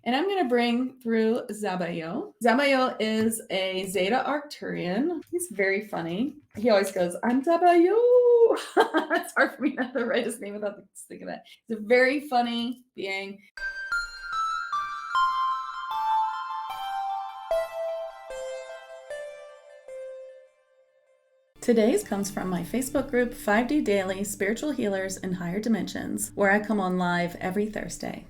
And I'm going to bring through Zabayo. Zabayo is a Zeta-Arcturian. He's very funny. He always goes, I'm Zabayo. It's hard for me not to write his name without thinking that. He's a very funny being. Today's comes from my Facebook group, 5D Daily Spiritual Healers in Higher Dimensions, where I come on live every Thursday.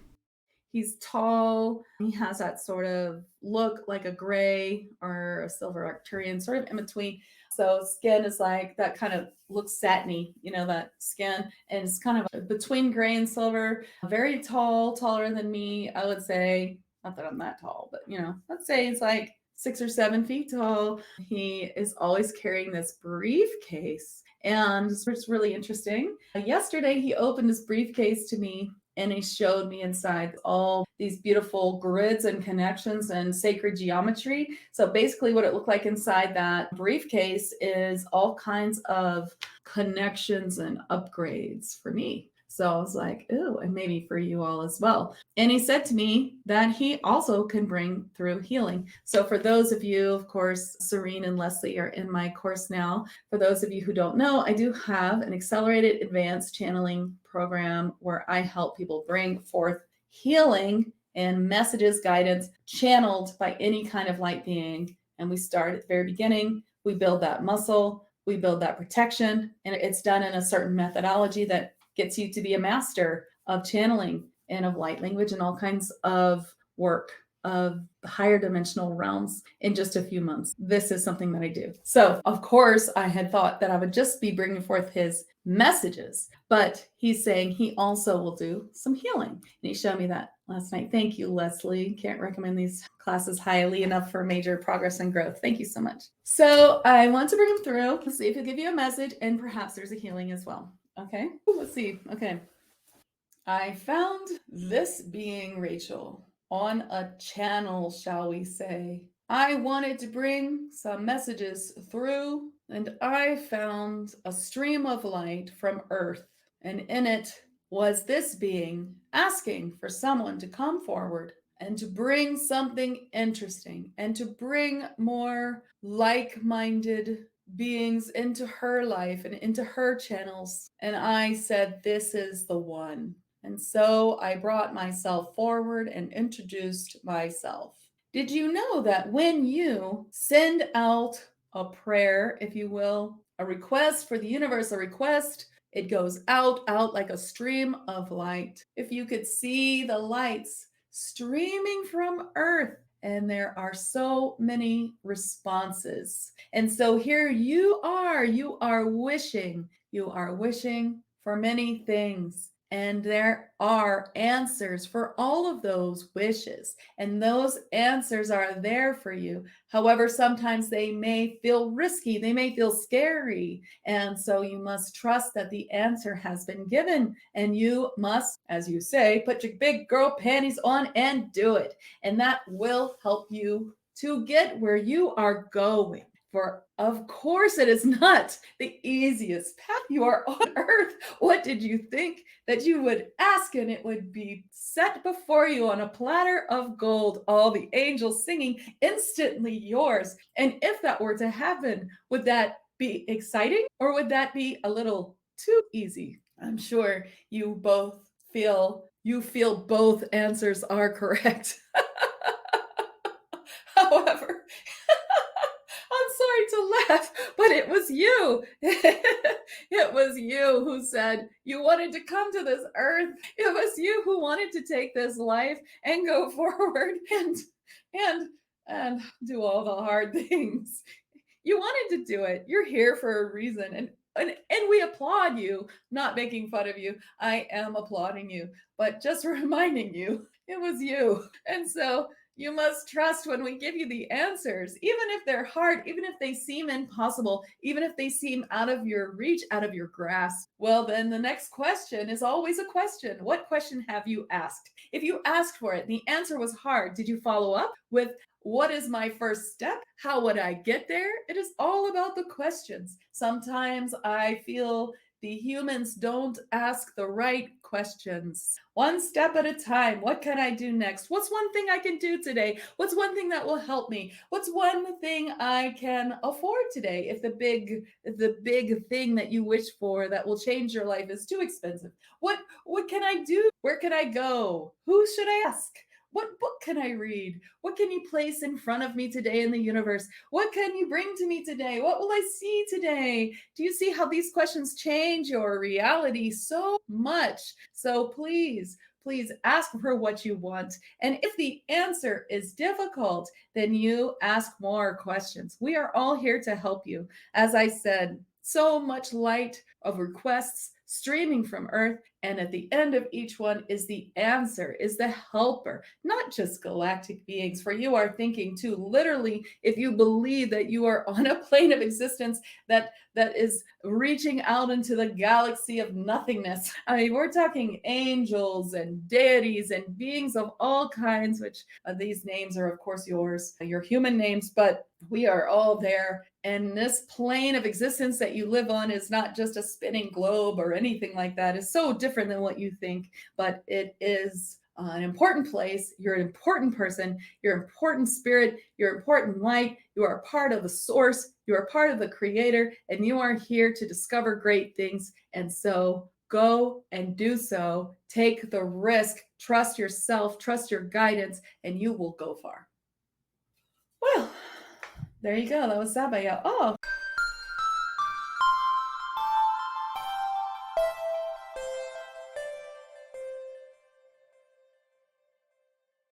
He's tall. He has that sort of look like a gray or a silver Arcturian, sort of in between. So skin is like that kind of looks satiny, that skin. And it's kind of between gray and silver. Very tall, taller than me, I would say. Not that I'm that tall, but let's say he's like 6 or 7 feet tall. He is always carrying this briefcase. And it's really interesting. Yesterday, he opened his briefcase to me and he showed me inside all these beautiful grids and connections and sacred geometry. So basically what it looked like inside that briefcase is all kinds of connections and upgrades for me. So I was like, ooh, and maybe for you all as well. And he said to me that he also can bring through healing. So for those of you, of course, Serene and Leslie are in my course now. For those of you who don't know, I do have an accelerated advanced channeling program where I help people bring forth healing and messages, guidance channeled by any kind of light being. And we start at the very beginning. We build that muscle, we build that protection, and it's done in a certain methodology that gets you to be a master of channeling and of light language and all kinds of work of higher dimensional realms in just a few months. This is something that I do. So, of course, I had thought that I would just be bringing forth his messages, but he's saying he also will do some healing. And he showed me that last night. Thank you, Leslie. Can't recommend these classes highly enough for major progress and growth. Thank you so much. So I want to bring him through. Let's see if he'll give you a message, and perhaps there's a healing as well. Okay, let's see. Okay. I found this being, Rachel, on a channel, shall we say. I wanted to bring some messages through, and I found a stream of light from Earth, and in it was this being asking for someone to come forward and to bring something interesting and to bring more like-minded beings into her life and into her channels. And I said, this is the one. And so I brought myself forward and introduced myself. Did you know that when you send out a prayer, if you will, a request for the universe, a request, it goes out like a stream of light. If you could see the lights streaming from Earth, and there are so many responses. And so here you are wishing for many things. And there are answers for all of those wishes. And those answers are there for you. However, sometimes they may feel risky. They may feel scary. And so you must trust that the answer has been given. And you must, as you say, put your big girl panties on and do it. And that will help you to get where you are going. For of course it is not the easiest path. You are on Earth. What did you think that you would ask and it would be set before you on a platter of gold, all the angels singing instantly yours? And if that were to happen, would that be exciting or would that be a little too easy? I'm sure you feel both answers are correct. However, I'm sorry to laugh, but it was you. It was you who said you wanted to come to this earth. It was you who wanted to take this life and go forward and do all the hard things. You wanted to do it. You're here for a reason. And we applaud you, not making fun of you. I am applauding you, but just reminding you, it was you. And so you must trust when we give you the answers, even if they're hard, even if they seem impossible, even if they seem out of your reach, out of your grasp. Well, then the next question is always a question. What question have you asked? If you asked for it, the answer was hard. Did you follow up with, what is my first step? How would I get there? It is all about the questions. Sometimes I feel The humans don't ask the right questions. One step at a time. What can I do next? What's one thing I can do today? What's one thing that will help me? What's one thing I can afford today if the big thing that you wish for that will change your life is too expensive? What can I do? Where can I go? Who should I ask? What book can I read? What can you place in front of me today in the universe? What can you bring to me today? What will I see today? Do you see how these questions change your reality so much? So please ask for what you want. And if the answer is difficult, then you ask more questions. We are all here to help you. As I said, so much light of requests streaming from Earth. And at the end of each one is the answer, is the helper, not just galactic beings. For you are thinking too, literally, if you believe that you are on a plane of existence that is reaching out into the galaxy of nothingness. I mean, we're talking angels and deities and beings of all kinds, which these names are, of course, your human names, but we are all there. And this plane of existence that you live on is not just a spinning globe or anything like that. It's so different than what you think, but it is an important place. You're an important person. You're an important spirit. You're important light. You are a part of the source. You are part of the creator, and you are here to discover great things. And so go and do so. Take the risk. Trust yourself. Trust your guidance, and you will go far. Well, there you go. That was Zabayo. Oh,